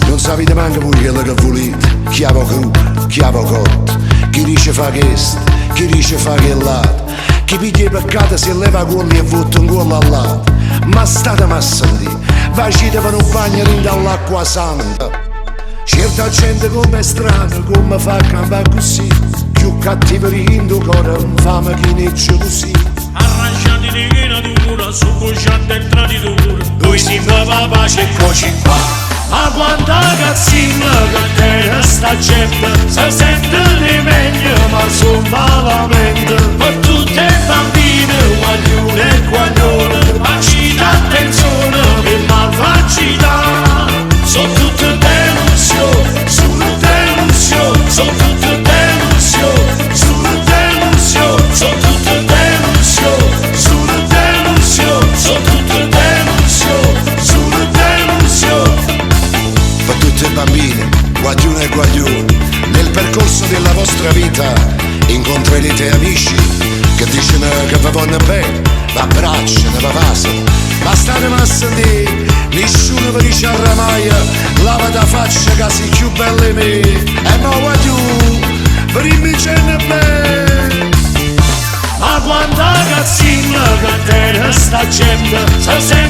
Non sapete manco voi quello che volete, chi ha crudo, chi ha cotto, chi dice fa questo, chi dice fa quell'altro, chi piglia i peccati si leva quelli e vota un gol all'altro. Ma state a sentire, vacite per un bagno dall'acqua santa. Certa gente come è strana, come fa a campare così, più cattiveria cuore, infame chi ne c'è così. Arrangiati di china dura, su cusciante e traditura, noi siamo la pace e cuoci qua. Ma quanta cazzina che te sta gente, se sente di meglio ma son malamente. Per tutte le bambine, guaglione e guaglione, ma ci dà attenzione per malvagità. Sono tutte delusioni, sono delusioni, sono tutte delusioni, sono delusioni, sono tutte delusioni, sono delusioni, sono tutte delusioni, sono delusioni. Per tutte le bambine, guaglione e guaglione, nel percorso della vostra vita incontrerete amici che dicono che vi vanno bene, vi abbracciano, vi passano, ma state a sentire, nessuno vi dice a ramaia, lava da faccia che sei più bella di me, e ma guaglione, per i vicini bene. Ma quanta cazzina che te sta gente, se